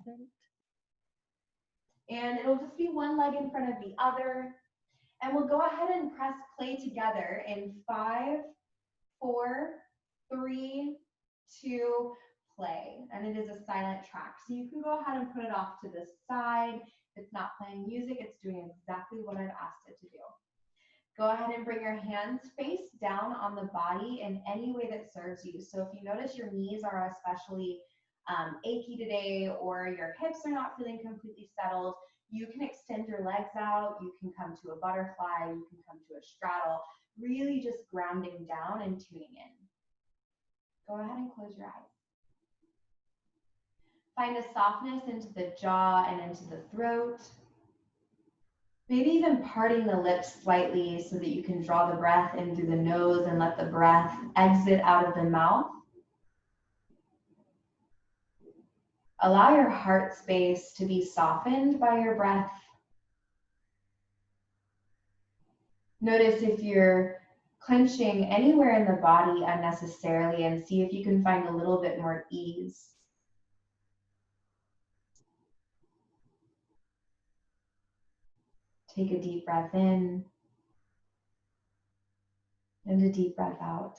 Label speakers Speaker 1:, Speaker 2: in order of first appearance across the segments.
Speaker 1: present. And it'll just be one leg in front of the other. And we'll go ahead and press play together in 5, 4, 3, 2, play. And it is a silent track. So you can go ahead and put it off to the side. If it's not playing music, it's doing exactly what I've asked it to do. Go ahead and bring your hands face down on the body in any way that serves you. So if you notice your knees are especially achy today, or your hips are not feeling completely settled, you can extend your legs out, you can come to a butterfly, you can come to a straddle, really just grounding down and tuning in. Go ahead and close your eyes. Find a softness into the jaw and into the throat. Maybe even parting the lips slightly so that you can draw the breath in through the nose and let the breath exit out of the mouth. Allow your heart space to be softened by your breath. Notice if you're clenching anywhere in the body unnecessarily, and see if you can find a little bit more ease. Take a deep breath in and a deep breath out.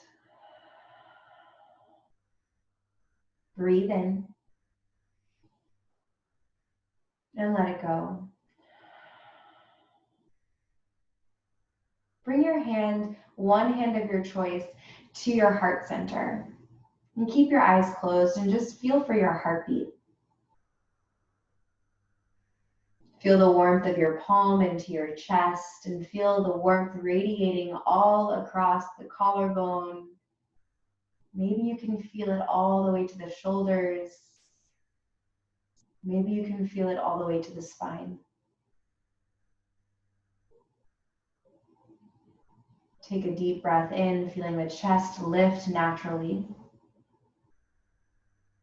Speaker 1: Breathe in and let it go. Bring your hand, one hand of your choice, to your heart center. And keep your eyes closed and just feel for your heartbeat. Feel the warmth of your palm into your chest, and feel the warmth radiating all across the collarbone. Maybe you can feel it all the way to the shoulders. Maybe you can feel it all the way to the spine. Take a deep breath in, feeling the chest lift naturally.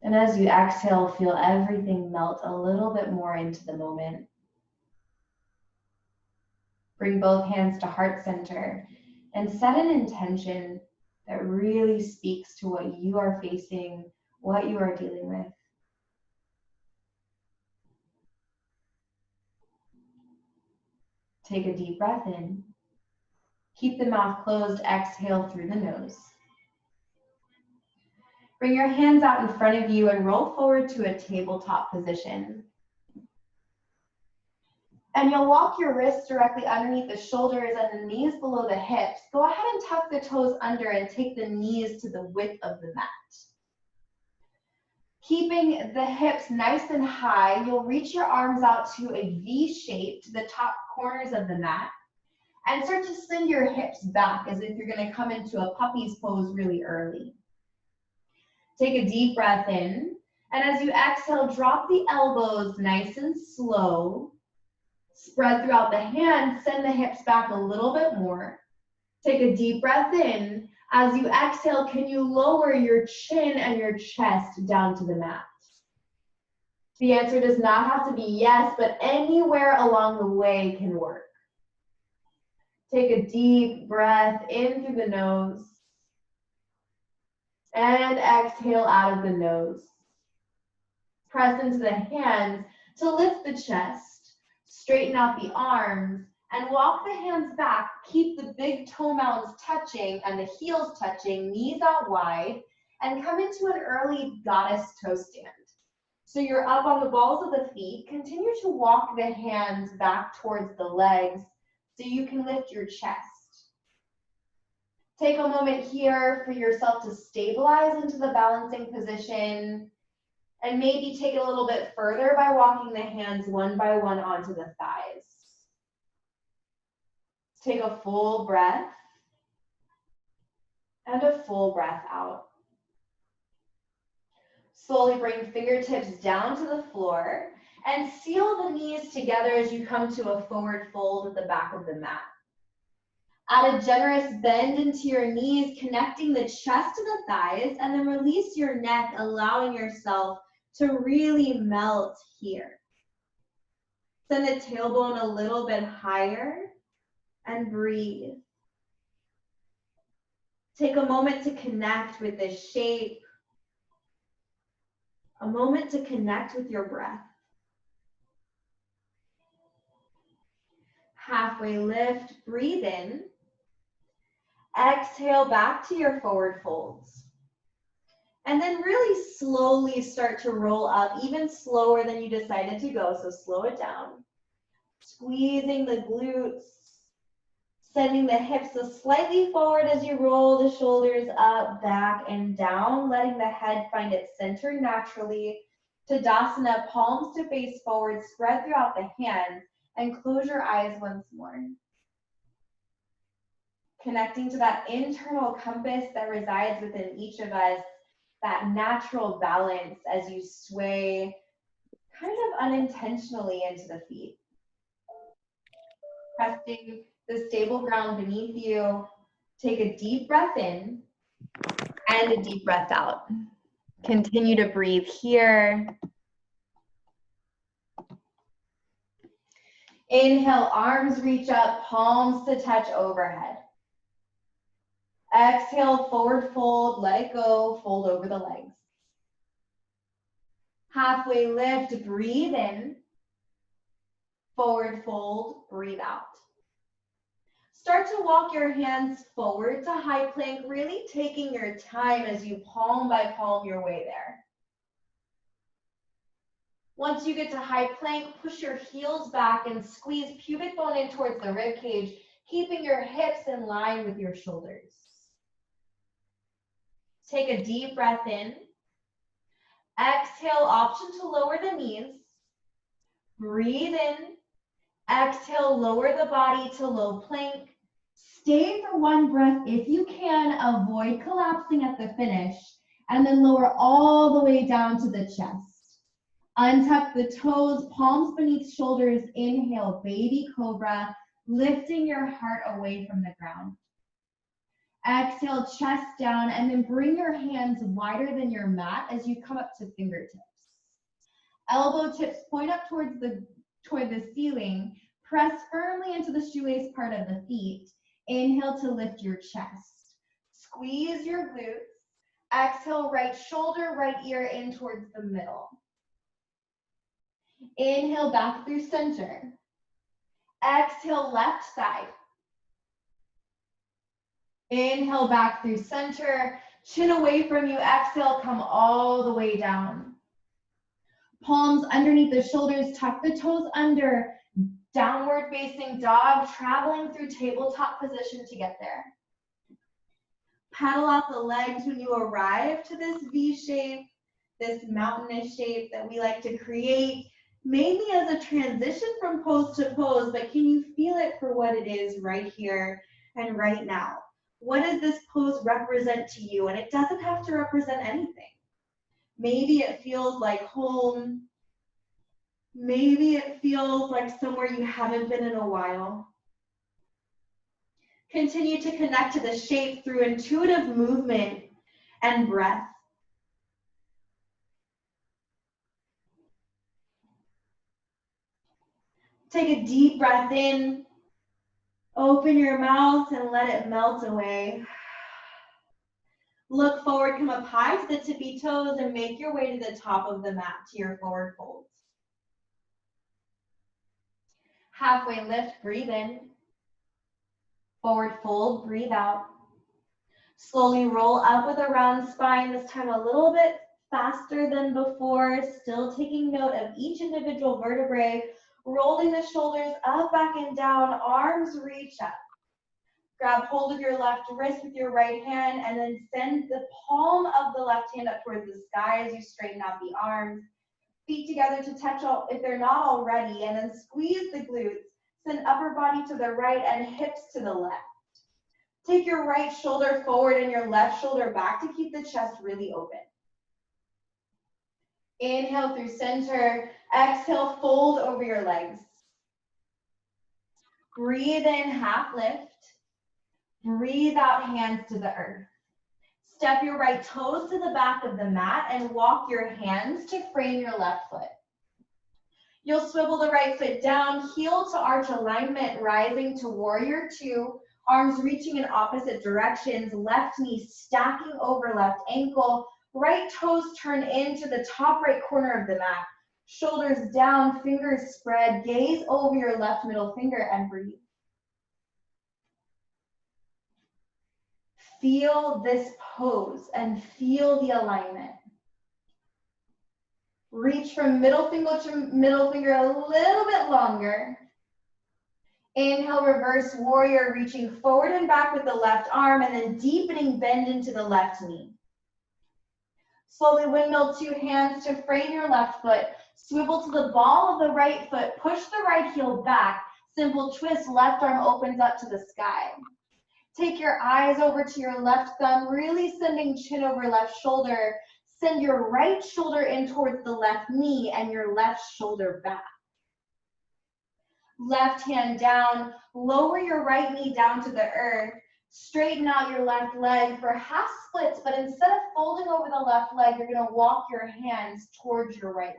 Speaker 1: And as you exhale, feel everything melt a little bit more into the moment. Bring both hands to heart center and set an intention that really speaks to what you are facing, what you are dealing with. Take a deep breath in. Keep the mouth closed, exhale through the nose. Bring your hands out in front of you and roll forward to a tabletop position. And you'll walk your wrists directly underneath the shoulders and the knees below the hips. Go ahead and tuck the toes under and take the knees to the width of the mat. Keeping the hips nice and high, you'll reach your arms out to a V shape to the top corners of the mat. And start to send your hips back as if you're going to come into a puppy's pose really early. Take a deep breath in. And as you exhale, drop the elbows nice and slow. Spread throughout the hands, send the hips back a little bit more. Take a deep breath in. As you exhale, can you lower your chin and your chest down to the mat? The answer does not have to be yes, but anywhere along the way can work. Take a deep breath in through the nose. And exhale out of the nose. Press into the hands to lift the chest. Straighten out the arms and walk the hands back. Keep the big toe mounds touching and the heels touching, knees out wide, and come into an early goddess toe stand. So you're up on the balls of the feet. Continue to walk the hands back towards the legs so you can lift your chest. Take a moment here for yourself to stabilize into the balancing position, and maybe take it a little bit further by walking the hands one by one onto the thighs. Take a full breath and a full breath out. Slowly bring fingertips down to the floor and seal the knees together as you come to a forward fold at the back of the mat. Add a generous bend into your knees, connecting the chest to the thighs, and then release your neck, allowing yourself to really melt here. Send the tailbone a little bit higher and breathe. Take a moment to connect with this shape, a moment to connect with your breath. Halfway lift, breathe in. Exhale back to your forward folds. And then really slowly start to roll up, even slower than you decided to go, so slow it down. Squeezing the glutes, sending the hips slightly forward as you roll the shoulders up, back, and down, letting the head find its center naturally. Tadasana, palms to face forward, spread throughout the hands, and close your eyes once more. Connecting to that internal compass that resides within each of us, that natural balance as you sway kind of unintentionally into the feet. Pressing the stable ground beneath you, take a deep breath in and a deep breath out. Continue to breathe here. Inhale, arms reach up, palms to touch overhead. Exhale, forward fold, let it go, fold over the legs. Halfway lift, breathe in. Forward fold, breathe out. Start to walk your hands forward to high plank, really taking your time as you palm by palm your way there. Once you get to high plank, push your heels back and squeeze pubic bone in towards the rib cage, keeping your hips in line with your shoulders. Take a deep breath in. Exhale, option to lower the knees. Breathe in. Exhale, lower the body to low plank. Stay for one breath if you can. Avoid collapsing at the finish. And then lower all the way down to the chest. Untuck the toes, palms beneath shoulders. Inhale, baby cobra, lifting your heart away from the ground. Exhale, chest down, and then bring your hands wider than your mat as you come up to fingertips. Elbow tips point up toward the ceiling. Press firmly into the shoelace part of the feet. Inhale to lift your chest. Squeeze your glutes. Exhale, right shoulder, right ear in towards the middle. Inhale, back through center. Exhale, left side. Inhale, back through center. Chin away from you. Exhale, come all the way down. Palms underneath the shoulders, tuck the toes under. Downward facing dog, traveling through tabletop position to get there. Paddle out the legs when you arrive to this V shape, this mountainous shape that we like to create, mainly as a transition from pose to pose, but can you feel it for what it is right here and right now? What does this pose represent to you? And it doesn't have to represent anything. Maybe it feels like home. Maybe it feels like somewhere you haven't been in a while. Continue to connect to the shape through intuitive movement and breath. Take a deep breath in. Open your mouth and let it melt away. Look forward, come up high to the tippy toes and make your way to the top of the mat to your forward folds. Halfway lift, breathe in. Forward fold, breathe out. Slowly roll up with a round spine, this time a little bit faster than before, still taking note of each individual vertebrae, rolling the shoulders up, back, and down, arms reach up. Grab hold of your left wrist with your right hand and then send the palm of the left hand up towards the sky as you straighten out the arms. Feet together to touch if they're not already, and then squeeze the glutes. Send upper body to the right and hips to the left. Take your right shoulder forward and your left shoulder back to keep the chest really open. Inhale through center. Exhale, fold over your legs. Breathe in, half lift. Breathe out, hands to the earth. Step your right toes to the back of the mat and walk your hands to frame your left foot. You'll swivel the right foot down, heel to arch alignment, rising to warrior two, arms reaching in opposite directions, left knee stacking over left ankle, right toes turn into the top right corner of the mat. Shoulders down, fingers spread, gaze over your left middle finger and breathe. Feel this pose and feel the alignment. Reach from middle finger to middle finger a little bit longer. Inhale, reverse warrior, reaching forward and back with the left arm and then deepening bend into the left knee. Slowly windmill 2 hands to frame your left foot. Swivel to the ball of the right foot. Push the right heel back. Simple twist, left arm opens up to the sky. Take your eyes over to your left thumb, really sending chin over left shoulder. Send your right shoulder in towards the left knee and your left shoulder back. Left hand down, lower your right knee down to the earth. Straighten out your left leg for half splits, but instead of folding over the left leg, you're going to walk your hands towards your right leg.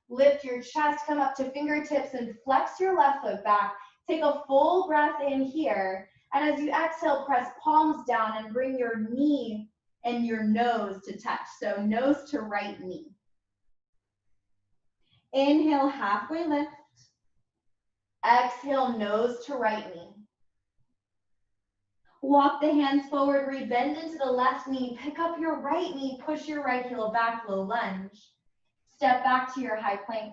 Speaker 1: Lift your chest, come up to fingertips and flex your left foot back. Take a full breath in here. And as you exhale, press palms down and bring your knee and your nose to touch. So nose to right knee. Inhale, halfway lift. Exhale, nose to right knee. Walk the hands forward, rebend into the left knee. Pick up your right knee, push your right heel back, low lunge. Step back to your high plank.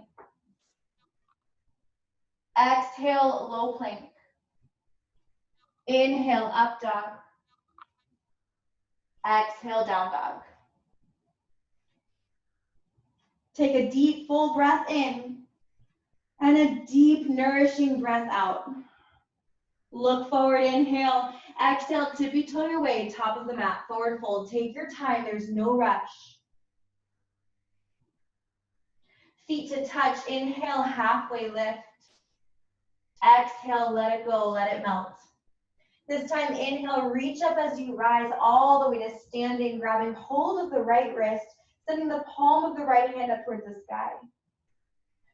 Speaker 1: Exhale, low plank. Inhale, up dog. Exhale, down dog. Take a deep, full breath in and a deep, nourishing breath out. Look forward, inhale. Exhale, tippy toe your way, top of the mat, forward fold. Take your time, there's no rush. Feet to touch, inhale, halfway lift. Exhale, let it go, let it melt. This time, inhale, reach up as you rise all the way to standing, grabbing hold of the right wrist, sending the palm of the right hand up towards the sky.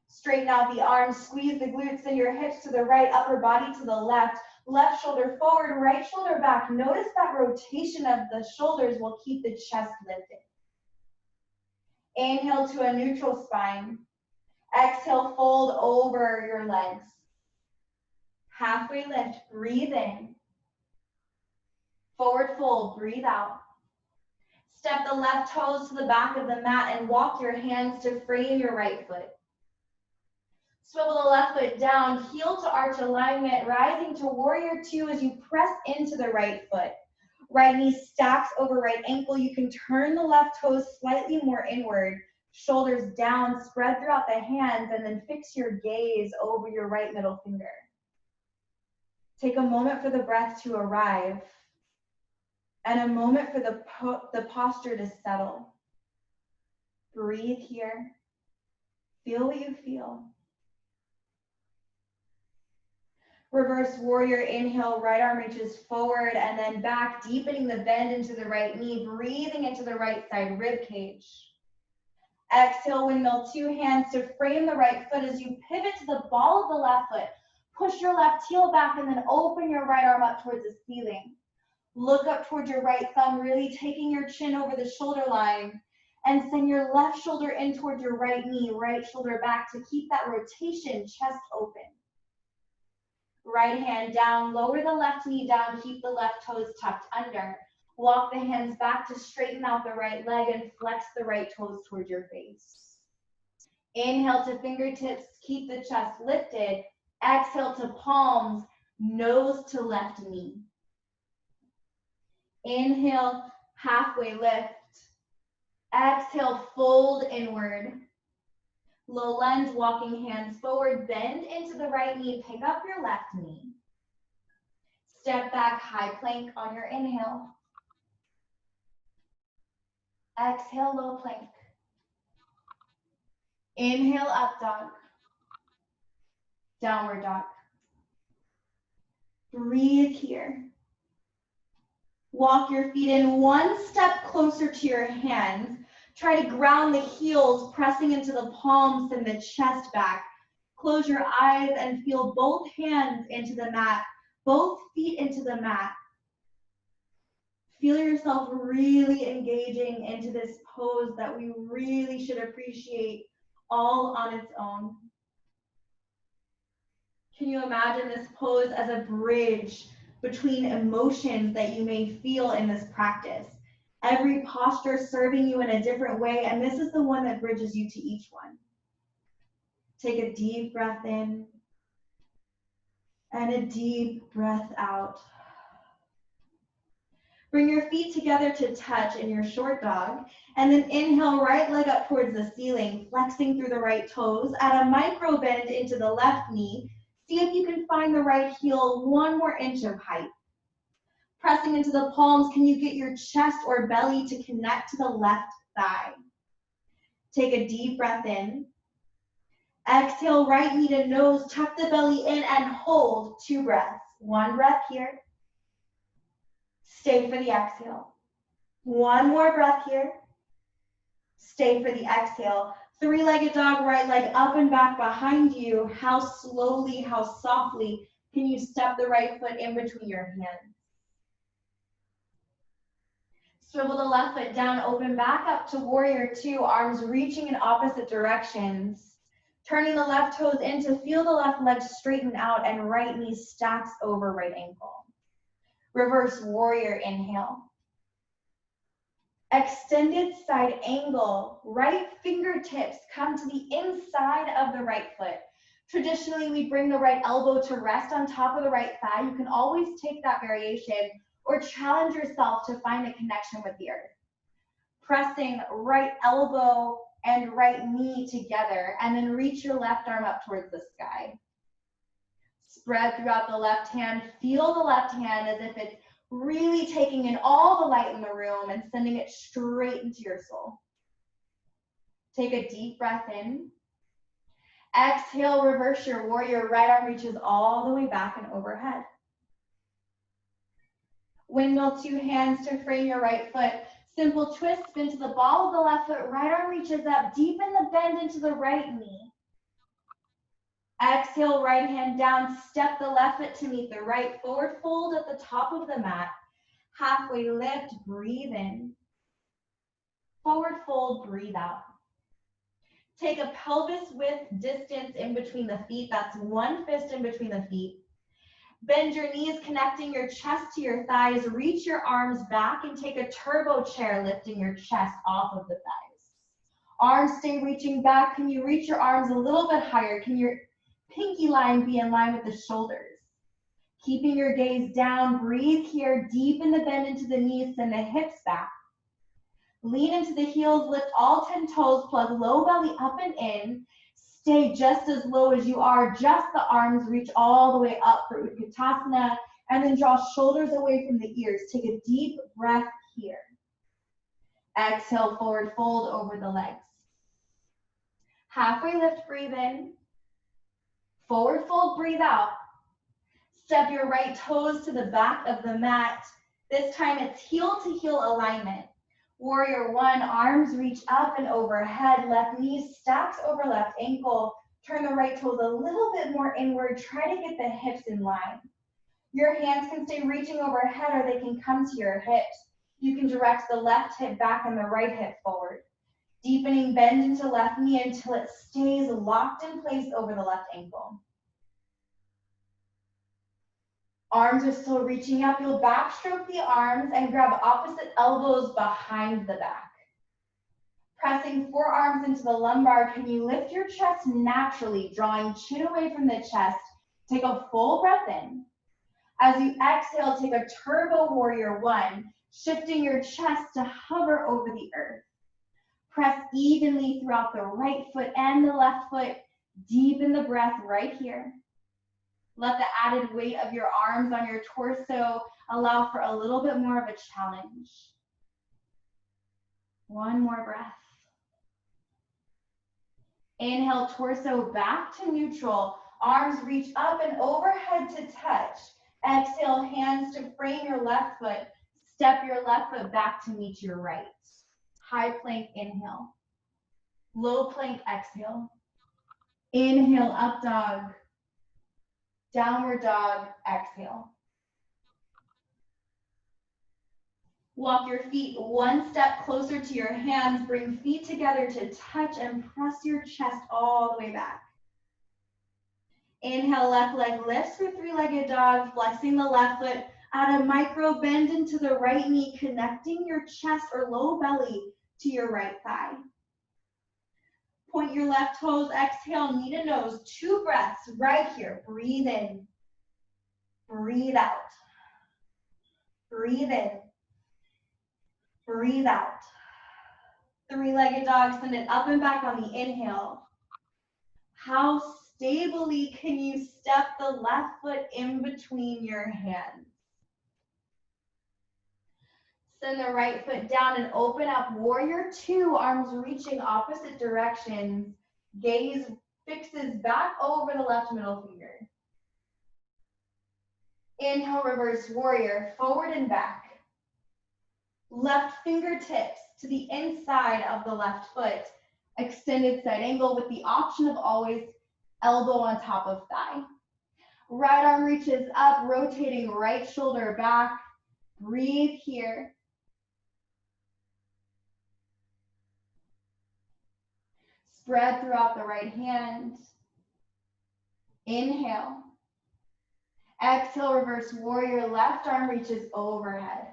Speaker 1: Straighten out the arms, squeeze the glutes and your hips to the right, upper body to the left, left shoulder forward, right shoulder back. Notice that rotation of the shoulders will keep the chest lifted. Inhale to a neutral spine. Exhale, fold over your legs. Halfway lift, breathe in. Forward fold, breathe out. Step the left toes to the back of the mat and walk your hands to frame your right foot. Swivel the left foot down, heel to arch alignment, rising to warrior 2 as you press into the right foot. Right knee stacks over right ankle. You can turn the left toes slightly more inward. Shoulders down, spread throughout the hands, and then fix your gaze over your right middle finger. Take a moment for the breath to arrive and a moment for the posture to settle. Breathe here. Feel what you feel. Reverse warrior, inhale, right arm reaches forward and then back, deepening the bend into the right knee, breathing into the right side rib cage. Exhale, windmill 2 hands to frame the right foot as you pivot to the ball of the left foot. Push your left heel back and then open your right arm up towards the ceiling. Look up towards your right thumb, really taking your chin over the shoulder line, and send your left shoulder in towards your right knee, right shoulder back to keep that rotation, chest open. Right hand down, lower the left knee down, keep the left toes tucked under. Walk the hands back to straighten out the right leg and flex the right toes towards your face. Inhale to fingertips, keep the chest lifted. Exhale to palms, nose to left knee. Inhale, halfway lift. Exhale, fold inward. Low lunge, walking hands forward, bend into the right knee, pick up your left knee. Step back, high plank on your inhale. Exhale, low plank. Inhale, up dog. Downward dog. Breathe here. Walk your feet in one step closer to your hands. Try to ground the heels, pressing into the palms and the chest back. Close your eyes and feel both hands into the mat, both feet into the mat. Feel yourself really engaging into this pose that we really should appreciate all on its own. Can you imagine this pose as a bridge between emotions that you may feel in this practice? Every posture serving you in a different way, and this is the one that bridges you to each one. Take a deep breath in and a deep breath out. Bring your feet together to touch in your short dog, and then inhale, right leg up towards the ceiling, flexing through the right toes. Add a micro bend into the left knee. See if you can find the right heel 1 more inch of height. Pressing into the palms, can you get your chest or belly to connect to the left thigh? Take a deep breath in. Exhale, right knee to nose, tuck the belly in and hold 2 breaths. 1 breath here. Stay for the exhale. 1 more breath here. Stay for the exhale. 3-legged dog, right leg up and back behind you. How slowly, how softly can you step the right foot in between your hands? Swivel the left foot down, open back up to warrior 2, arms reaching in opposite directions. Turning the left toes in to feel the left leg straighten out and right knee stacks over right ankle. Reverse warrior inhale. Extended side angle, right fingertips come to the inside of the right foot. Traditionally, we bring the right elbow to rest on top of the right thigh. You can always take that variation or challenge yourself to find a connection with the earth. Pressing right elbow and right knee together, and then reach your left arm up towards the sky. Spread throughout the left hand. Feel the left hand as if it's really taking in all the light in the room and sending it straight into your soul. Take a deep breath in. Exhale, reverse your warrior. Right arm reaches all the way back and overhead. Windmill 2 hands to frame your right foot. Simple twist, spin to the ball of the left foot. Right arm reaches up, deepen the bend into the right knee. Exhale, right hand down, step the left foot to meet the right. Forward fold at the top of the mat. Halfway lift, breathe in. Forward fold, breathe out. Take a pelvis width distance in between the feet. That's 1 fist in between the feet. Bend your knees, connecting your chest to your thighs. Reach your arms back and take a turbo chair, lifting your chest off of the thighs. Arms stay reaching back. Can you reach your arms a little bit higher? Can your pinky line be in line with the shoulders? Keeping your gaze down, breathe here, deepen the bend into the knees, send the hips back. Lean into the heels, lift all 10 toes, plug low belly up and in. Stay just as low as you are, just the arms reach all the way up for Utkatasana, and then draw shoulders away from the ears. Take a deep breath here. Exhale, forward fold over the legs. Halfway lift, breathe in. Forward fold, breathe out. Step your right toes to the back of the mat. This time it's heel to heel alignment. Warrior 1, arms reach up and overhead. Left knee stacks over left ankle. Turn the right toes a little bit more inward. Try to get the hips in line. Your hands can stay reaching overhead or they can come to your hips. You can direct the left hip back and the right hip forward. Deepening bend into left knee until it stays locked in place over the left ankle. Arms are still reaching up. You'll backstroke the arms and grab opposite elbows behind the back. Pressing forearms into the lumbar, can you lift your chest naturally, drawing chin away from the chest? Take a full breath in. As you exhale, take a turbo warrior 1, shifting your chest to hover over the earth. Press evenly throughout the right foot and the left foot. Deepen the breath right here. Let the added weight of your arms on your torso allow for a little bit more of a challenge. 1 more breath. Inhale, torso back to neutral. Arms reach up and overhead to touch. Exhale, hands to frame your left foot. Step your left foot back to meet your right. High plank, inhale. Low plank, exhale. Inhale, up dog. Downward dog, exhale. Walk your feet one step closer to your hands. Bring feet together to touch and press your chest all the way back. Inhale, left leg lifts for three-legged dog, flexing the left foot. Add a micro bend into the right knee, connecting your chest or low belly to your right thigh. Point your left toes, exhale, knee to nose. 2 breaths right here. Breathe in, breathe out. Breathe in, breathe out. Three-legged dog, send it up and back on the inhale. How stably can you step the left foot in between your hands? Send the right foot down and open up. Warrior 2, arms reaching opposite directions. Gaze fixes back over the left middle finger. Inhale, reverse warrior, forward and back. Left fingertips to the inside of the left foot. Extended side angle with the option of always elbow on top of thigh. Right arm reaches up, rotating right shoulder back. Breathe here. Spread throughout the right hand. Inhale. Exhale, reverse warrior. Left arm reaches overhead.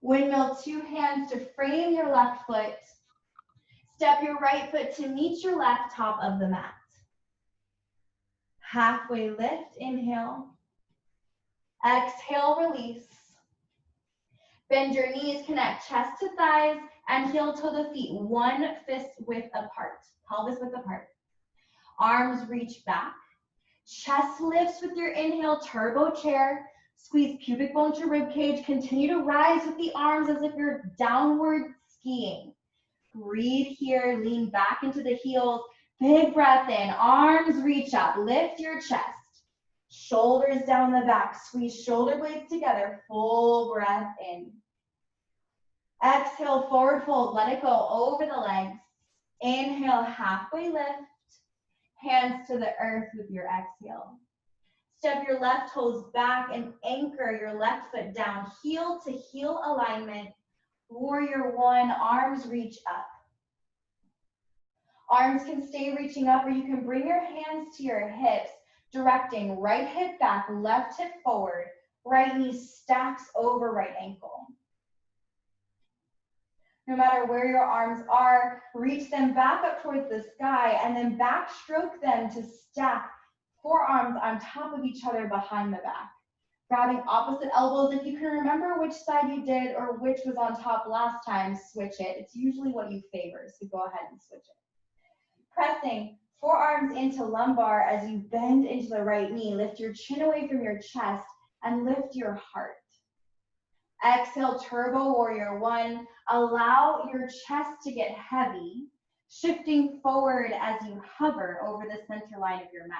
Speaker 1: Windmill, 2 hands to frame your left foot. Step your right foot to meet your left top of the mat. Halfway lift, inhale. Exhale, release. Bend your knees, connect chest to thighs, and heel toe the feet 1 fist width apart, pelvis width apart. Arms reach back. Chest lifts with your inhale, turbo chair. Squeeze pubic bone to rib cage. Continue to rise with the arms as if you're downward skiing. Breathe here, lean back into the heels. Big breath in, arms reach up, lift your chest. Shoulders down the back, squeeze shoulder blades together, full breath in. Exhale, forward fold, let it go over the legs. Inhale, halfway lift. Hands to the earth with your exhale. Step your left toes back and anchor your left foot down, heel to heel alignment. Warrior 1, arms reach up. Arms can stay reaching up, or you can bring your hands to your hips, directing right hip back, left hip forward. Right knee stacks over right ankle. No matter where your arms are, reach them back up towards the sky and then backstroke them to stack forearms on top of each other behind the back. Grabbing opposite elbows. If you can remember which side you did or which was on top last time, switch it. It's usually what you favor, so go ahead and switch it. Pressing forearms into lumbar as you bend into the right knee. Lift your chin away from your chest and lift your heart. Exhale, turbo warrior 1. Allow your chest to get heavy, shifting forward as you hover over the center line of your mat.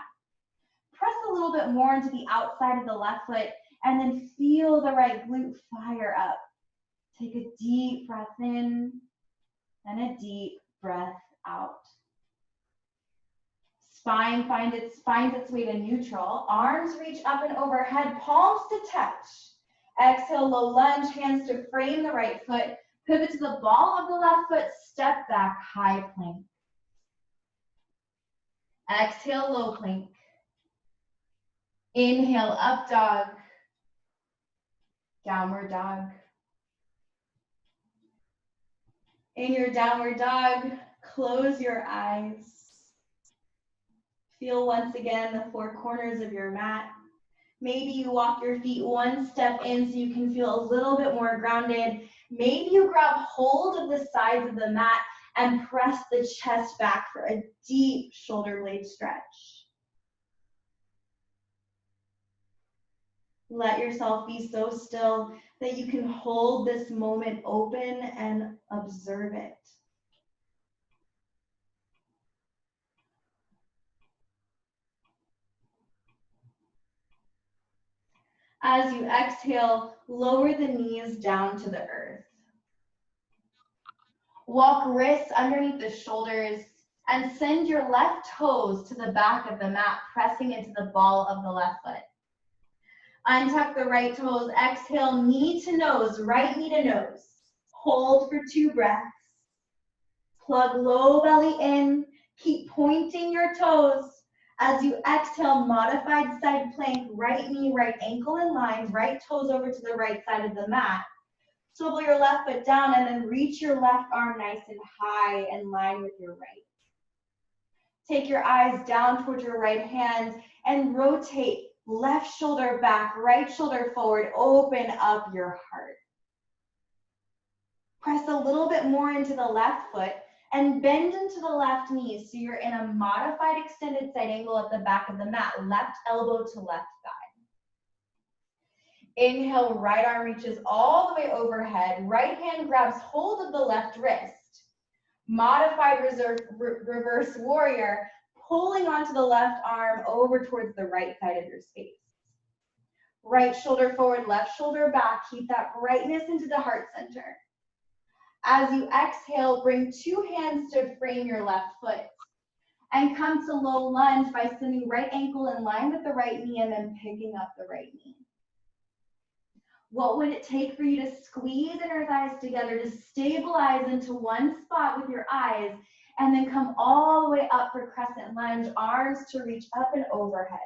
Speaker 1: Press a little bit more into the outside of the left foot and then feel the right glute fire up. Take a deep breath in and a deep breath out. Spine finds its way to neutral. Arms reach up and overhead, palms to touch. Exhale, low lunge, hands to frame the right foot. Pivot to the ball of the left foot, step back, high plank. Exhale, low plank. Inhale, up dog. Downward dog. In your downward dog, close your eyes. Feel once again the 4 corners of your mat. Maybe you walk your feet 1 step in so you can feel a little bit more grounded. Maybe you grab hold of the sides of the mat and press the chest back for a deep shoulder blade stretch. Let yourself be so still that you can hold this moment open and observe it. As you exhale, lower the knees down to the earth. Walk wrists underneath the shoulders and send your left toes to the back of the mat, pressing into the ball of the left foot. Untuck the right toes. Exhale, knee to nose, right knee to nose. Hold for 2 breaths. Plug low belly in. Keep pointing your toes. As you exhale, modified side plank, right knee, right ankle in line, right toes over to the right side of the mat. Swivel your left foot down and then reach your left arm nice and high in line with your right. Take your eyes down towards your right hand and rotate left shoulder back, right shoulder forward. Open up your heart. Press a little bit more into the left foot and bend into the left knee so you're in a modified extended side angle at the back of the mat, left elbow to left thigh. Inhale, right arm reaches all the way overhead. Right hand grabs hold of the left wrist. Modified reverse warrior, pulling onto the left arm over towards the right side of your space. Right shoulder forward, left shoulder back. Keep that brightness into the heart center. As you exhale, bring 2 hands to frame your left foot and come to low lunge by sending right ankle in line with the right knee and then picking up the right knee. What would it take for you to squeeze inner thighs together to stabilize into one spot with your eyes and then come all the way up for crescent lunge, arms to reach up and overhead.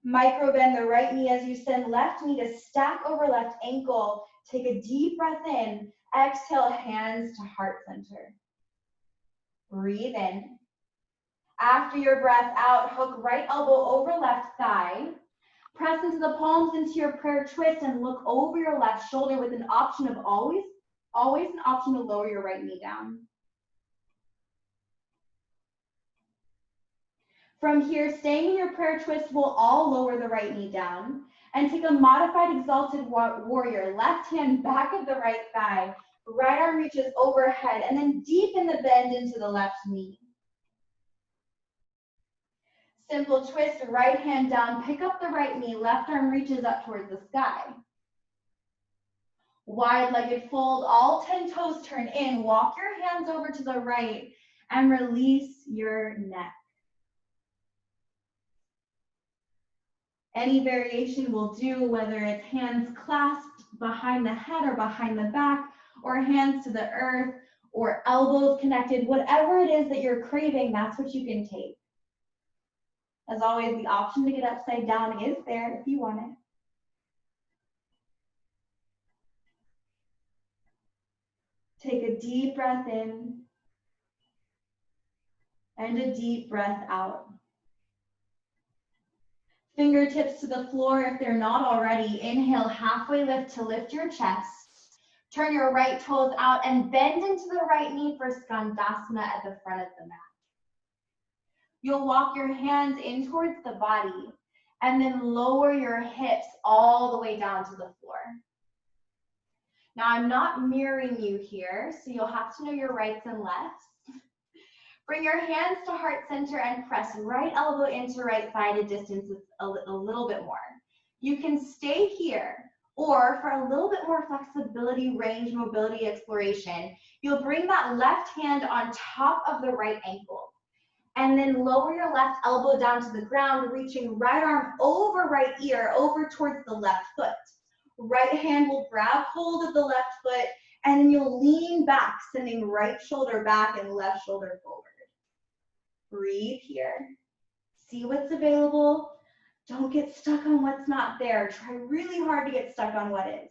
Speaker 1: Micro bend the right knee as you send left knee to stack over left ankle. Take a deep breath in. Exhale, hands to heart center. Breathe in. After your breath out, hook right elbow over left thigh. Press into the palms into your prayer twist and look over your left shoulder with an option of always an option to lower your right knee down. From here, staying in your prayer twist, we'll all lower the right knee down and take a modified exalted warrior. Left hand back of the right thigh, right arm reaches overhead, and then deepen the bend into the left knee. Simple twist, right hand down, pick up the right knee, left arm reaches up towards the sky. Wide-legged fold, all 10 toes turn in, walk your hands over to the right and release your neck. Any variation will do, whether it's hands clasped behind the head or behind the back, or hands to the earth, or elbows connected, whatever it is that you're craving, that's what you can take. As always, the option to get upside down is there if you want it. Take a deep breath in and a deep breath out. Fingertips to the floor if they're not already. Inhale, halfway lift to lift your chest. Turn your right toes out and bend into the right knee for Skandasana at the front of the mat. You'll walk your hands in towards the body and then lower your hips all the way down to the floor. Now, I'm not mirroring you here, so you'll have to know your rights and lefts. Bring your hands to heart center and press right elbow into right thigh to distance a little bit more. You can stay here, or for a little bit more flexibility, range, mobility, exploration, you'll bring that left hand on top of the right ankle. And then lower your left elbow down to the ground, reaching right arm over right ear, over towards the left foot. Right hand will grab hold of the left foot, and then you'll lean back, sending right shoulder back and left shoulder forward. Breathe here. See what's available. Don't get stuck on what's not there. Try really hard to get stuck on what is.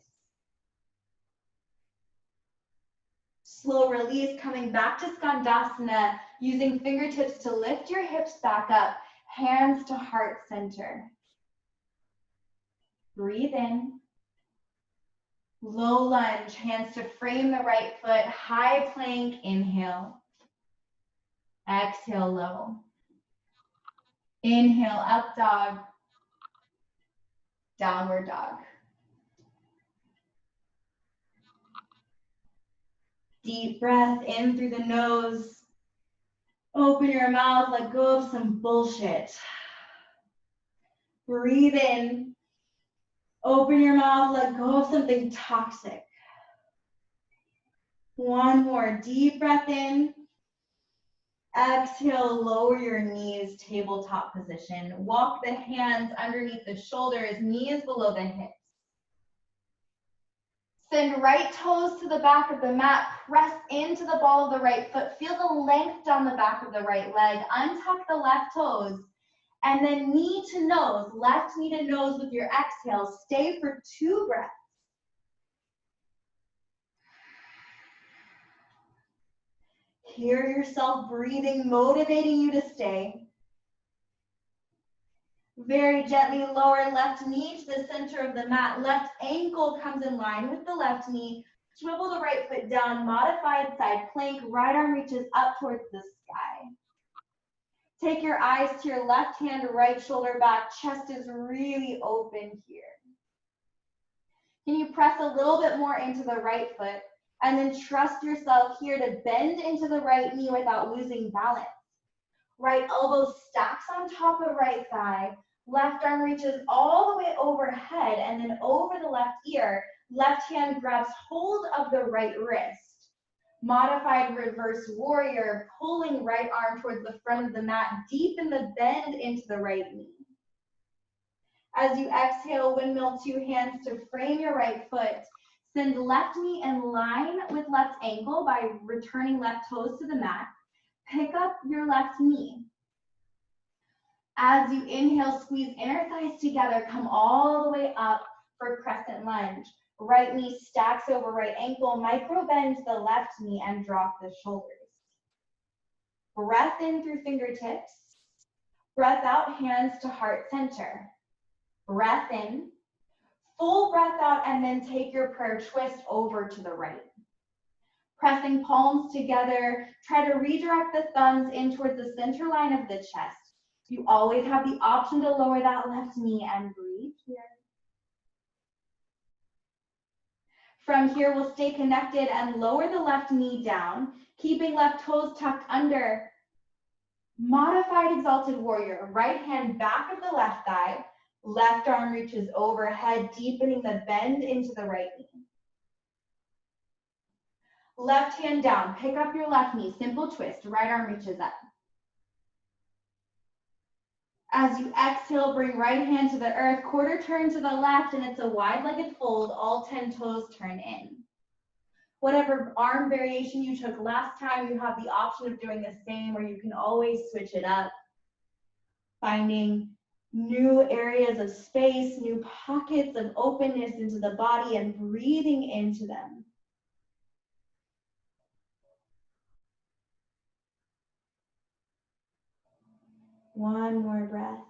Speaker 1: Slow release, coming back to Skandasana, using fingertips to lift your hips back up, hands to heart center. Breathe in. Low lunge, hands to frame the right foot, high plank, inhale. Exhale, low. Inhale, up dog. Downward dog. Deep breath in through the nose. Open your mouth, let go of some bullshit. Breathe in. Open your mouth, let go of something toxic. One more deep breath in. Exhale, lower your knees, tabletop position. Walk the hands underneath the shoulders, knees below the hips. Send right toes to the back of the mat. Press into the ball of the right foot. Feel the length down the back of the right leg. Untuck the left toes. And then knee to nose, left knee to nose with your exhale. Stay for 2 breaths. Hear yourself breathing, motivating you to stay. Very gently lower left knee to the center of the mat. Left ankle comes in line with the left knee. Swivel the right foot down, modified side plank. Right arm reaches up towards the sky. Take your eyes to your left hand, right shoulder back. Chest is really open here. Can you press a little bit more into the right foot? And then trust yourself here to bend into the right knee without losing balance. Right elbow stacks on top of right thigh. Left arm reaches all the way overhead and then over the left ear. Left hand grabs hold of the right wrist. Modified reverse warrior, pulling right arm towards the front of the mat. Deepen the bend into the right knee. As you exhale, windmill 2 hands to frame your right foot. Send left knee in line with left ankle by returning left toes to the mat. Pick up your left knee. As you inhale, squeeze inner thighs together. Come all the way up for crescent lunge. Right knee stacks over right ankle. Micro bend the left knee and drop the shoulders. Breath in through fingertips. Breath out, hands to heart center. Breath in. Full breath out, and then take your prayer twist over to the right. Pressing palms together, try to redirect the thumbs in towards the center line of the chest. You always have the option to lower that left knee and breathe here. From here, we'll stay connected and lower the left knee down, keeping left toes tucked under. Modified exalted warrior, right hand back of the left thigh. Left arm reaches overhead, deepening the bend into the right knee. Left hand down, pick up your left knee, simple twist, right arm reaches up. As you exhale, bring right hand to the earth, quarter turn to the left, and it's a wide-legged fold, all 10 toes turn in. Whatever arm variation you took last time, you have the option of doing the same, or you can always switch it up. Finding new areas of space, new pockets of openness into the body and breathing into them. One more breath.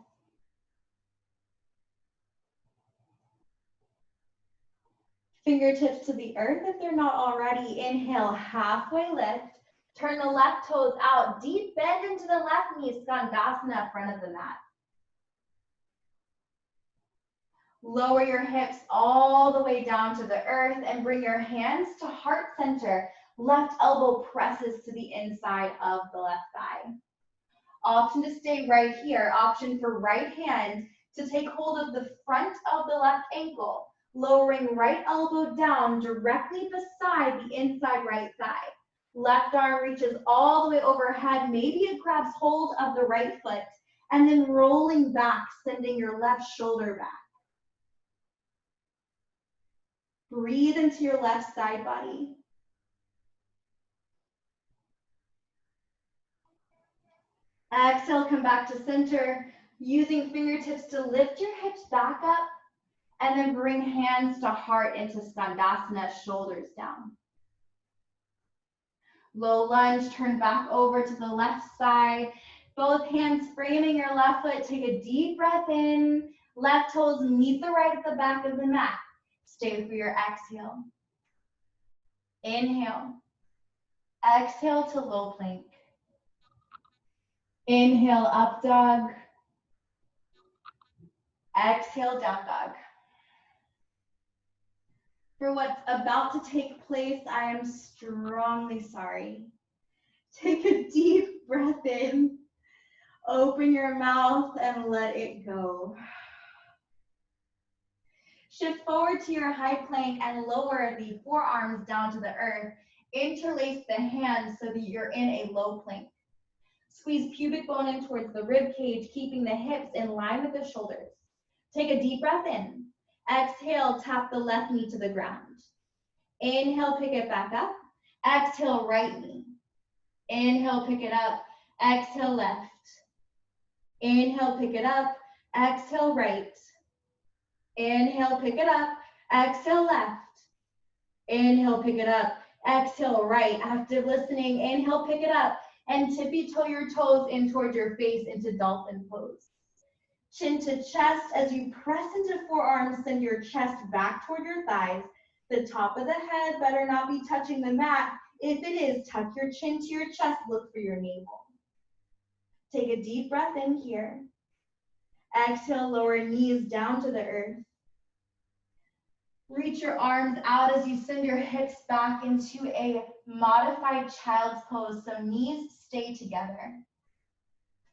Speaker 1: Fingertips to the earth if they're not already. Inhale, halfway lift. Turn the left toes out. Deep bend into the left knee, Skandasana, front of the mat. Lower your hips all the way down to the earth and bring your hands to heart center. Left elbow presses to the inside of the left thigh. Option to stay right here. Option for right hand to take hold of the front of the left ankle, lowering right elbow down directly beside the inside right thigh. Left arm reaches all the way overhead. Maybe it grabs hold of the right foot and then rolling back, sending your left shoulder back. Breathe into your left side body. Exhale, come back to center, using fingertips to lift your hips back up, and then bring hands to heart into Skandasana, shoulders down. Low lunge, turn back over to the left side. Both hands framing your left foot. Take a deep breath in. Left toes meet the right at the back of the mat. Stay for your exhale. Inhale. Exhale to low plank. Inhale, up dog. Exhale, down dog. For what's about to take place, I am strongly sorry. Take a deep breath in. Open your mouth and let it go. Shift forward to your high plank and lower the forearms down to the earth. Interlace the hands so that you're in a low plank. Squeeze pubic bone in towards the rib cage, keeping the hips in line with the shoulders. Take a deep breath in. Exhale, tap the left knee to the ground. Inhale, pick it back up. Exhale, right knee. Inhale, pick it up. Exhale, left. Inhale, pick it up. Exhale, right. Inhale, pick it up. Exhale, left. Inhale, pick it up. Exhale, right. Active listening. Inhale, pick it up. And tippy toe your toes in towards your face into dolphin pose. Chin to chest as you press into forearms, send your chest back toward your thighs. The top of the head better not be touching the mat. If it is, tuck your chin to your chest, look for your navel. Take a deep breath in here. Exhale, lower knees down to the earth. Reach your arms out as you send your hips back into a modified child's pose, so knees stay together.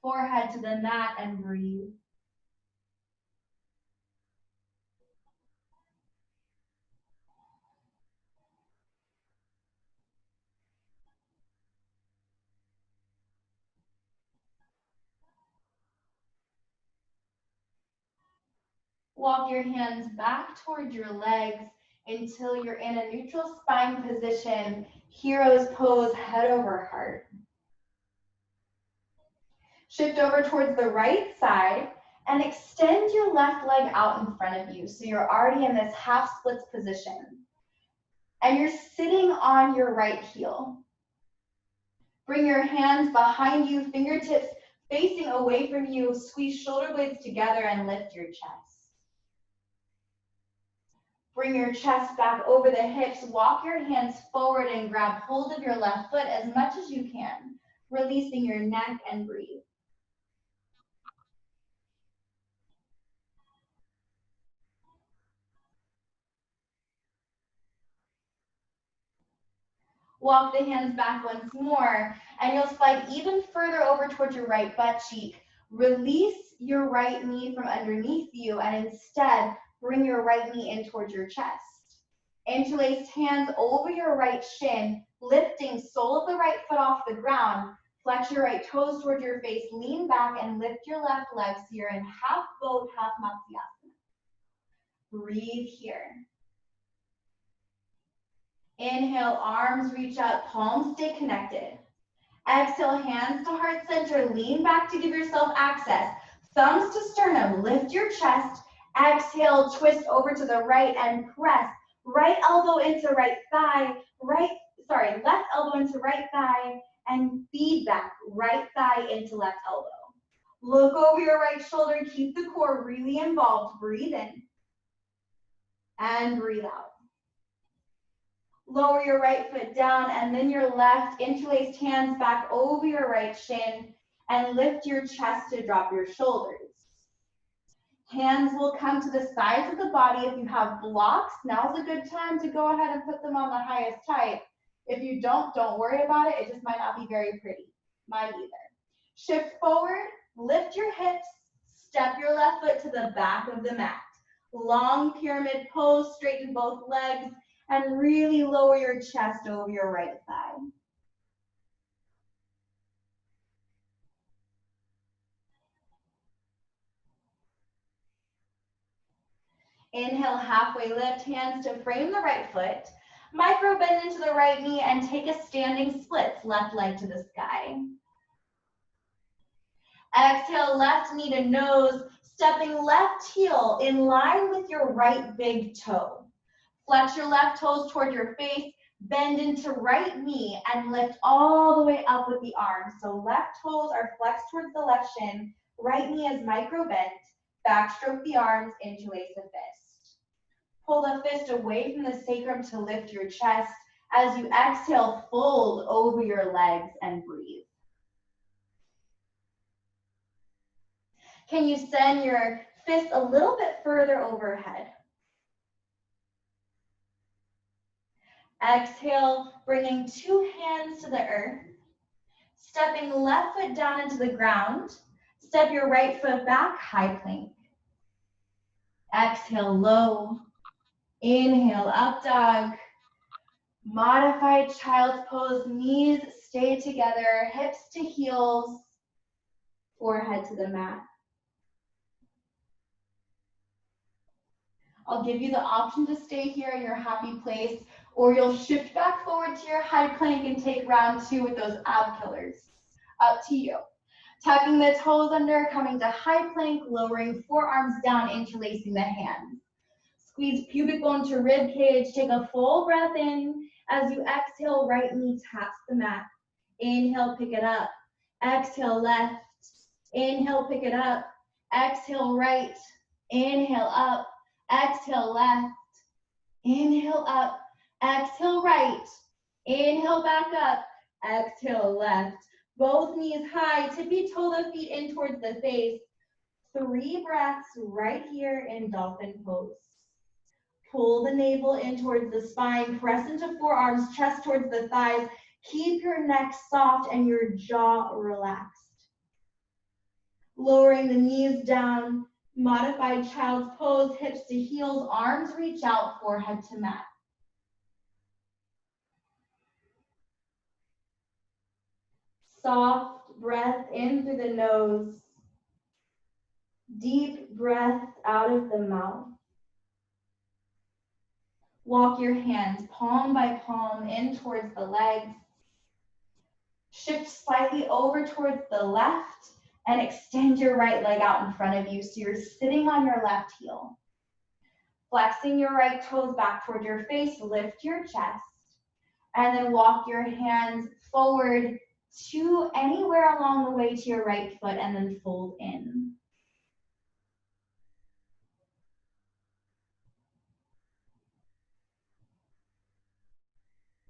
Speaker 1: Forehead to the mat and breathe. Walk your hands back towards your legs until you're in a neutral spine position, hero's pose, head over heart. Shift over towards the right side and extend your left leg out in front of you. So you're already in this half splits position. And you're sitting on your right heel. Bring your hands behind you, fingertips facing away from you. Squeeze shoulder blades together and lift your chest. Bring your chest back over the hips. Walk your hands forward and grab hold of your left foot as much as you can, releasing your neck and breathe. Walk the hands back once more, and you'll slide even further over towards your right butt cheek. Release your right knee from underneath you, and instead bring your right knee in towards your chest. Interlaced hands over your right shin, lifting sole of the right foot off the ground. Flex your right toes towards your face, lean back, and lift your left leg so you're in half boat, half Matsyasana. Breathe here. Inhale, arms reach up, palms stay connected. Exhale, hands to heart center, lean back to give yourself access. Thumbs to sternum, lift your chest. Exhale, twist over to the right and press. Right elbow into right thigh, left elbow into right thigh, and feedback, right thigh into left elbow. Look over your right shoulder, keep the core really involved. Breathe in and breathe out. Lower your right foot down and then your left, interlaced hands back over your right shin, and lift your chest to drop your shoulders. Hands will come to the sides of the body. If you have blocks, now's a good time to go ahead and put them on the highest type. If you don't worry about it. It just might not be very pretty. Mine either. Shift forward, lift your hips, step your left foot to the back of the mat. Long pyramid pose, straighten both legs, and really lower your chest over your right thigh. Inhale, halfway lift, hands to frame the right foot. Micro bend into the right knee and take a standing splits, left leg to the sky. Exhale, left knee to nose, stepping left heel in line with your right big toe. Flex your left toes toward your face, bend into right knee, and lift all the way up with the arms. So left toes are flexed towards the left shin, right knee is micro bent, backstroke the arms, interlace the fist. Pull the fist away from the sacrum to lift your chest. As you exhale, fold over your legs and breathe. Can you send your fist a little bit further overhead? Exhale, bringing two hands to the earth. Stepping left foot down into the ground. Step your right foot back, high plank. Exhale, low. Inhale, up dog. Modified child's pose, knees stay together, hips to heels. forehead to the mat. I'll give you the option to stay here in your happy place, or you'll shift back forward to your high plank and take round 2 with those ab killers. Up to you. Tucking the toes under, coming to high plank, lowering forearms down, interlacing the hands. Squeeze pubic bone to rib cage. Take a full breath in. As you exhale, right knee taps the mat. Inhale, pick it up. Exhale, left. Inhale, pick it up. Exhale, right. Inhale, up. Exhale, left. Inhale, up. Exhale, right. Inhale, back up. Exhale, left. Both knees high. Tippy toe the feet in towards the face. 3 breaths right here in dolphin pose. Pull the navel in towards the spine. Press into forearms, chest towards the thighs. Keep your neck soft and your jaw relaxed. Lowering the knees down. Modified child's pose, hips to heels, arms reach out, forehead to mat. Soft breath in through the nose. Deep breath out of the mouth. Walk your hands palm by palm in towards the legs. Shift slightly over towards the left and extend your right leg out in front of you so you're sitting on your left heel. Flexing your right toes back toward your face, lift your chest, and then walk your hands forward to anywhere along the way to your right foot and then fold in.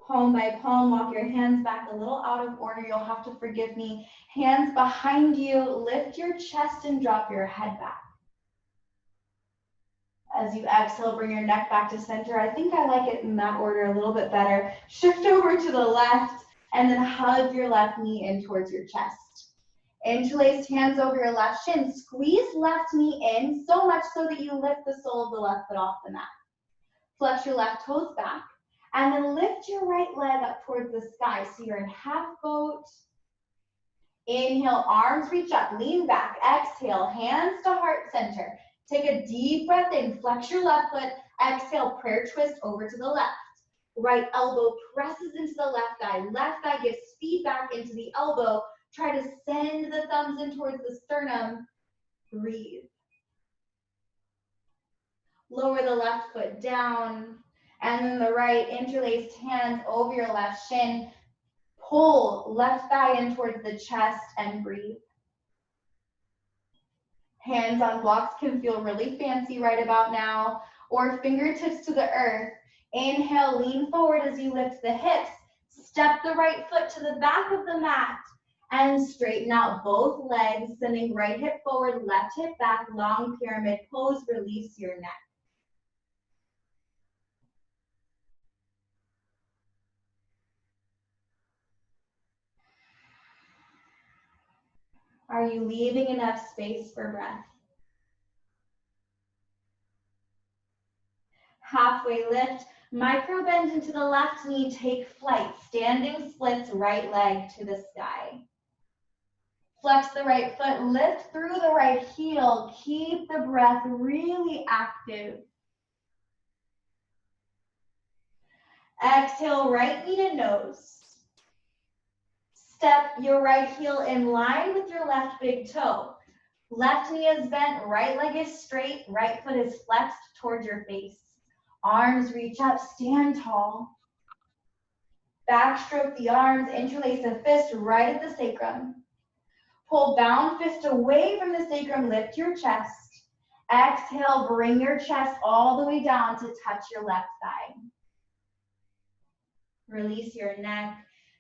Speaker 1: Palm by palm, walk your hands back a little out of order. You'll have to forgive me. Hands behind you, lift your chest and drop your head back. As you exhale, bring your neck back to center. I think I like it in that order a little bit better. Shift over to the left and then hug your left knee in towards your chest. Interlaced hands over your left shin. Squeeze left knee in so much so that you lift the sole of the left foot off the mat. Flex your left toes back. And then lift your right leg up towards the sky. So you're in half boat. Inhale, arms reach up, lean back. Exhale, hands to heart center. Take a deep breath in, flex your left foot. Exhale, prayer twist over to the left. Right elbow presses into the left thigh gives feedback into the elbow. Try to send the thumbs in towards the sternum. Breathe. Lower the left foot down. And then the right, interlaced hands over your left shin. Pull left thigh in towards the chest and breathe. Hands on blocks can feel really fancy right about now, or fingertips to the earth. Inhale, lean forward as you lift the hips. Step the right foot to the back of the mat and straighten out both legs, sending right hip forward, left hip back, long pyramid pose. Release your neck. Are you leaving enough space for breath? Halfway lift, micro bend into the left knee, take flight. Standing splits right leg to the sky. Flex the right foot, lift through the right heel. Keep the breath really active. Exhale, right knee to nose. Step your right heel in line with your left big toe. Left knee is bent, right leg is straight, right foot is flexed towards your face. Arms reach up, stand tall. Backstroke the arms, interlace a fist right at the sacrum. Pull bound fist away from the sacrum, lift your chest. Exhale, bring your chest all the way down to touch your left thigh. Release your neck.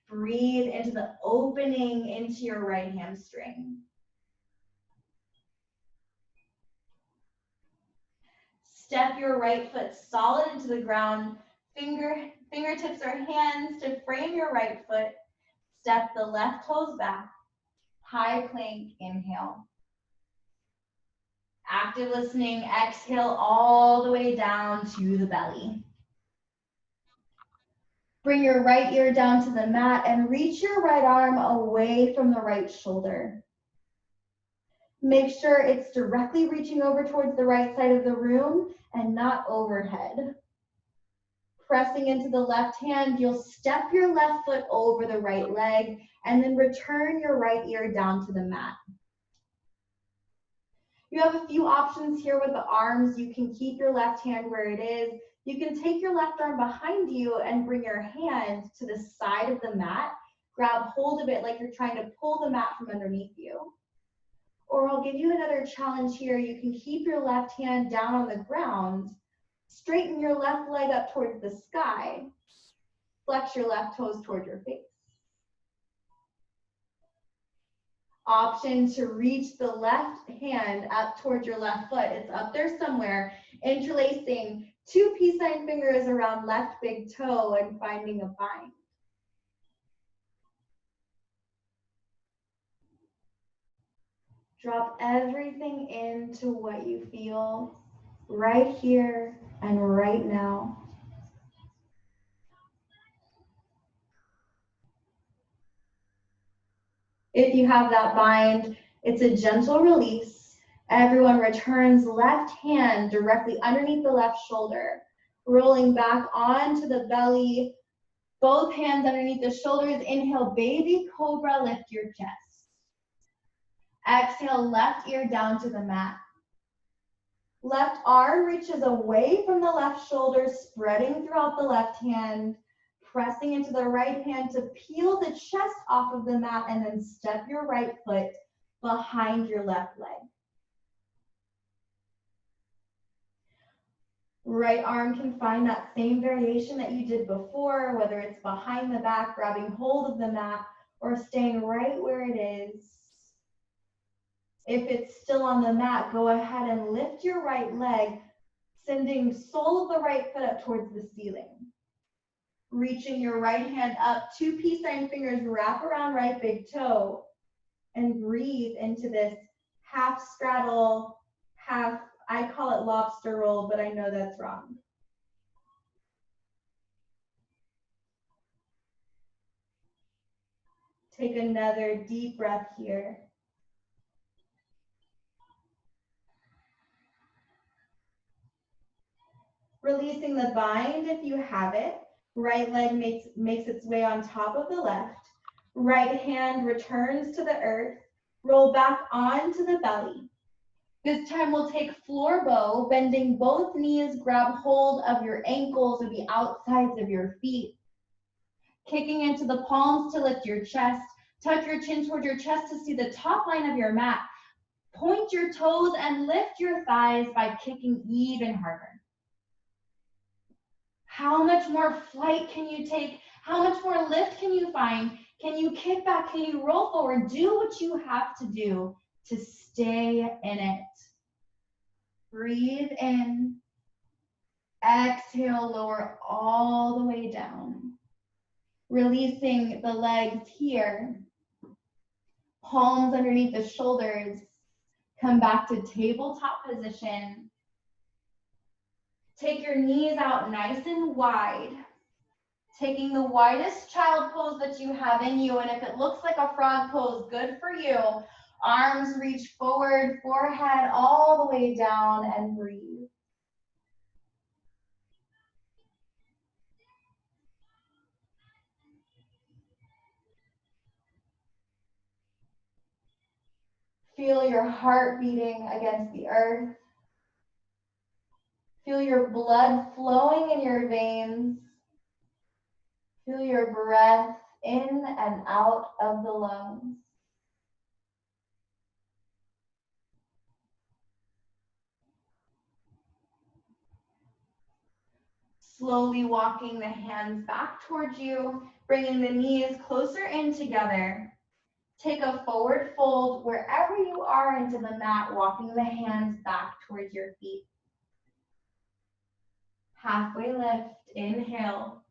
Speaker 1: Breathe into the opening into your right hamstring. Step your right foot solid into the ground. Fingertips or hands to frame your right foot. Step the left toes back. High plank, inhale. Active listening, exhale all the way down to the belly. Bring your right ear down to the mat and reach your right arm away from the right shoulder. Make sure it's directly reaching over towards the right side of the room and not overhead. Pressing into the left hand, you'll step your left foot over the right leg and then return your right ear down to the mat. You have a few options here with the arms. You can keep your left hand where it is. You can take your left arm behind you and bring your hand to the side of the mat. Grab hold of it like you're trying to pull the mat from underneath you. Or I'll give you another challenge here. You can keep your left hand down on the ground. Straighten your left leg up towards the sky. Flex your left toes toward your face. Option to reach the left hand up towards your left foot. It's up there somewhere. Interlacing 2 peace sign fingers around left big toe and finding a bind. Drop everything into what you feel right here and right now. If you have that bind, it's a gentle release. Everyone returns left hand directly underneath the left shoulder, rolling back onto the belly, both hands underneath the shoulders. Inhale, baby cobra, lift your chest. Exhale, left ear down to the mat. Left arm reaches away from the left shoulder, spreading throughout the left hand. Pressing into the right hand to peel the chest off of the mat and then step your right foot behind your left leg. Right arm can find that same variation that you did before, whether it's behind the back, grabbing hold of the mat, or staying right where it is. If it's still on the mat, go ahead and lift your right leg, sending sole of the right foot up towards the ceiling. Reaching your right hand up, 2 peace sign fingers wrap around right big toe and breathe into this half straddle, half, I call it lobster roll, but I know that's wrong. Take another deep breath here. Releasing the bind if you have it. Right leg makes its way on top of the left. Right hand returns to the earth. Roll back onto the belly. This time we'll take floor bow, bending both knees, grab hold of your ankles or the outsides of your feet. Kicking into the palms to lift your chest. Tuck your chin toward your chest to see the top line of your mat. Point your toes and lift your thighs by kicking even harder. How much more flight can you take? How much more lift can you find? Can you kick back? Can you roll forward? Do what you have to do to stay in it. Breathe in. Exhale, lower all the way down. Releasing the legs here. Palms underneath the shoulders. Come back to tabletop position. Take your knees out nice and wide. Taking the widest child pose that you have in you, and if it looks like a frog pose, good for you. Arms reach forward, forehead all the way down, and breathe. Feel your heart beating against the earth. Feel your blood flowing in your veins. Feel your breath in and out of the lungs. Slowly walking the hands back towards you, bringing the knees closer in together. Take a forward fold wherever you are into the mat, walking the hands back towards your feet. Halfway lift, inhale.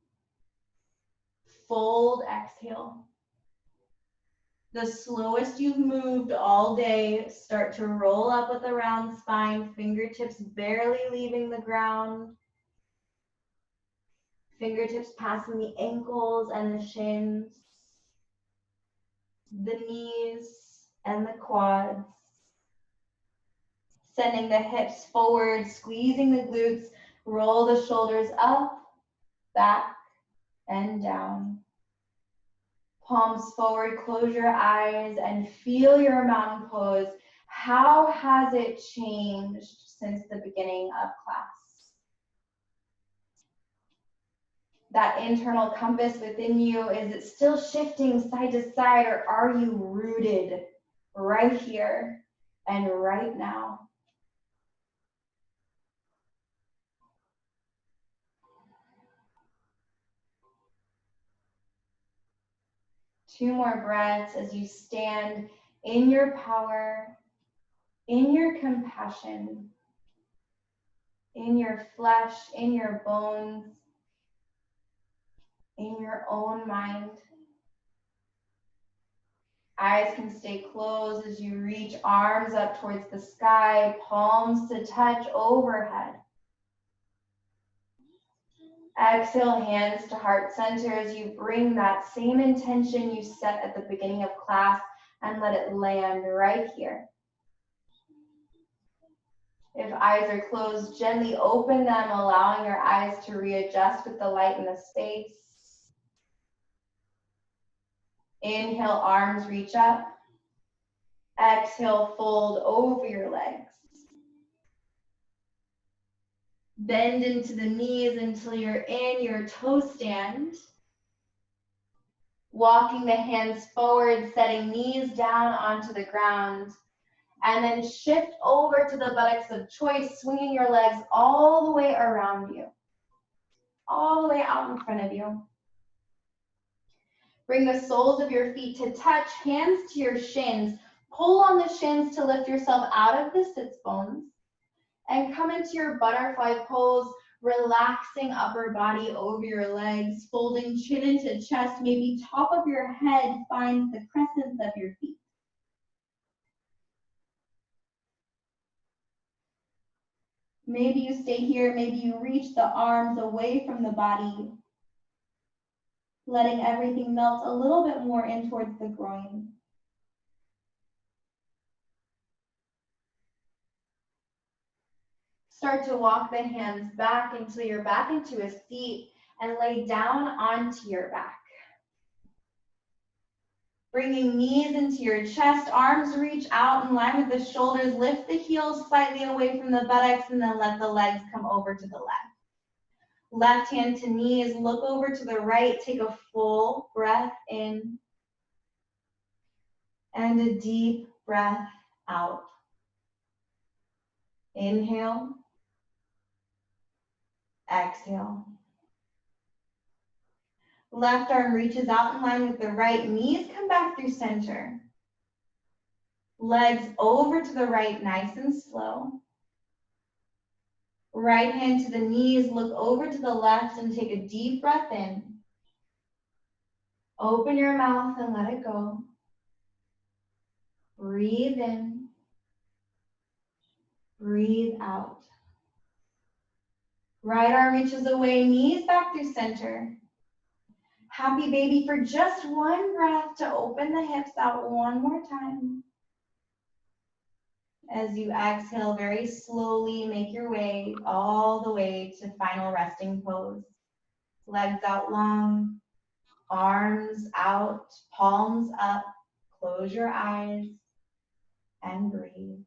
Speaker 1: Fold, exhale. The slowest you've moved all day, start to roll up with a round spine, fingertips barely leaving the ground. Fingertips passing the ankles and the shins, the knees and the quads. Sending the hips forward, squeezing the glutes, roll the shoulders up, back, and down. Palms forward, close your eyes and feel your mountain pose. How has it changed since the beginning of class? That internal compass within you, is it still shifting side to side, or are you rooted right here and right now? Two more breaths as you stand in your power, in your compassion, in your flesh, in your bones, in your own mind. Eyes can stay closed as you reach arms up towards the sky, palms to touch overhead. Exhale, hands to heart center as you bring that same intention you set at the beginning of class and let it land right here. If eyes are closed, gently open them, allowing your eyes to readjust with the light in the space. Inhale, arms reach up. Exhale, fold over your legs. Bend into the knees until you're in your toe stand. Walking the hands forward, setting knees down onto the ground. And then shift over to the buttocks of choice, swinging your legs all the way around you. All the way out in front of you. Bring the soles of your feet to touch, hands to your shins. Pull on the shins to lift yourself out of the sits bones. And come into your butterfly pose, relaxing upper body over your legs, folding chin into chest, maybe top of your head finds the crescents of your feet. Maybe you stay here, maybe you reach the arms away from the body, letting everything melt a little bit more in towards the groin. Start to walk the hands back until you're back into a seat and lay down onto your back. Bringing knees into your chest, arms reach out in line with the shoulders, lift the heels slightly away from the buttocks, and then let the legs come over to the left. Left hand to knees, look over to the right, take a full breath in, and a deep breath out. Inhale, exhale. Left arm reaches out in line with the right, knees come back through center. Legs over to the right, nice and slow. Right hand to the knees, look over to the left and take a deep breath in. Open your mouth and let it go. Breathe in. Breathe out. Right arm reaches away, knees back through center. Happy baby for just one breath to open the hips out one more time. As you exhale, very slowly make your way all the way to final resting pose. Legs out long, arms out, palms up. Close your eyes and breathe.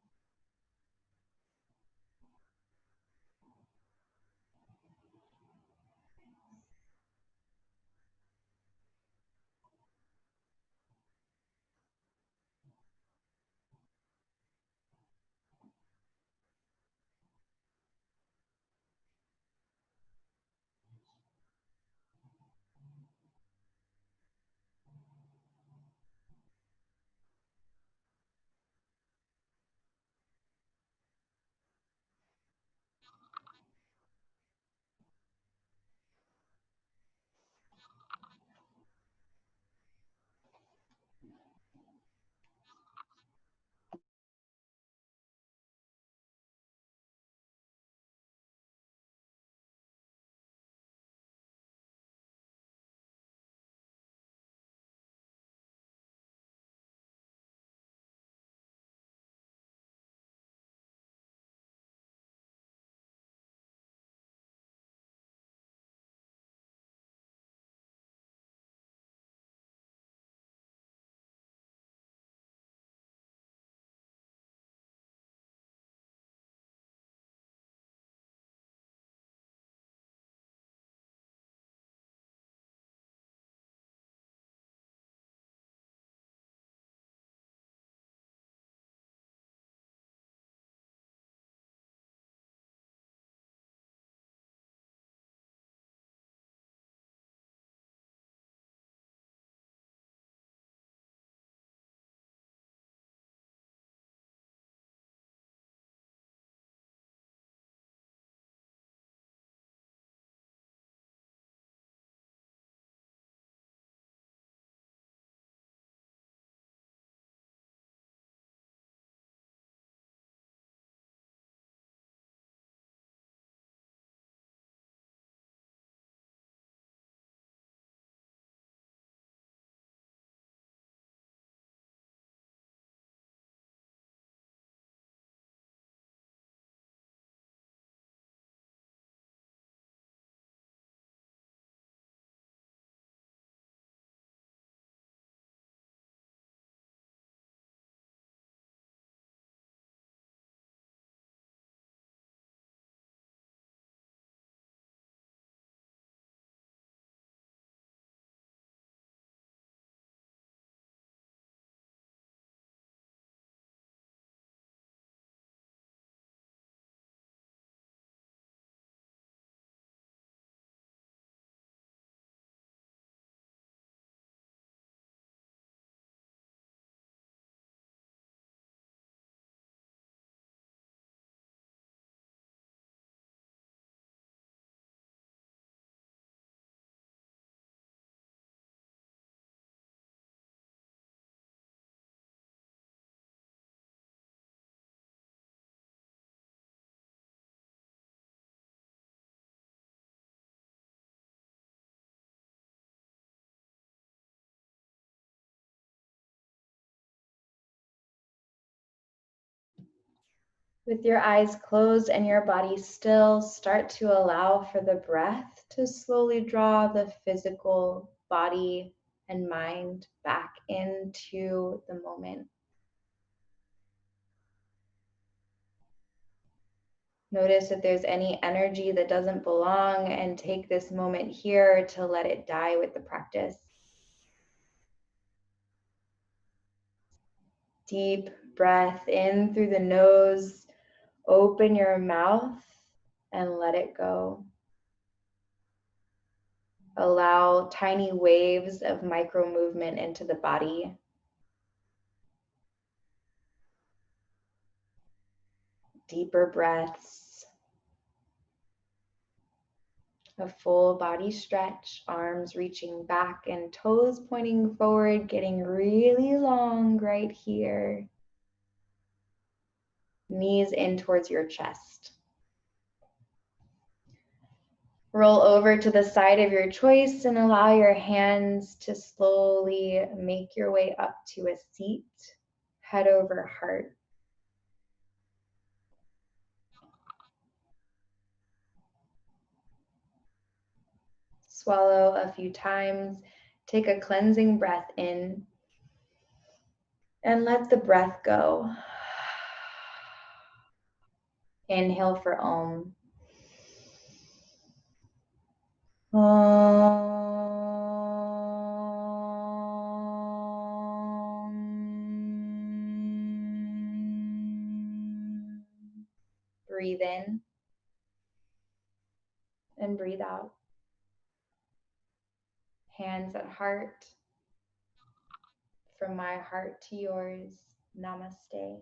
Speaker 2: With your eyes closed and your body still, start to allow for the breath to slowly draw the physical body and mind back into the moment. Notice if there's any energy that doesn't belong and take this moment here to let it die with the practice. Deep breath in through the nose. Open your mouth and let it go. Allow tiny waves of micro movement into the body. Deeper breaths. A full body stretch, arms reaching back and toes pointing forward, getting really long right here. Knees in towards your chest. Roll over to the side of your choice and allow your hands to slowly make your way up to a seat, head over heart. Swallow a few times. Take a cleansing breath in and let the breath go. Inhale for Om. Breathe in and breathe out. Hands at heart. From my heart to yours, namaste.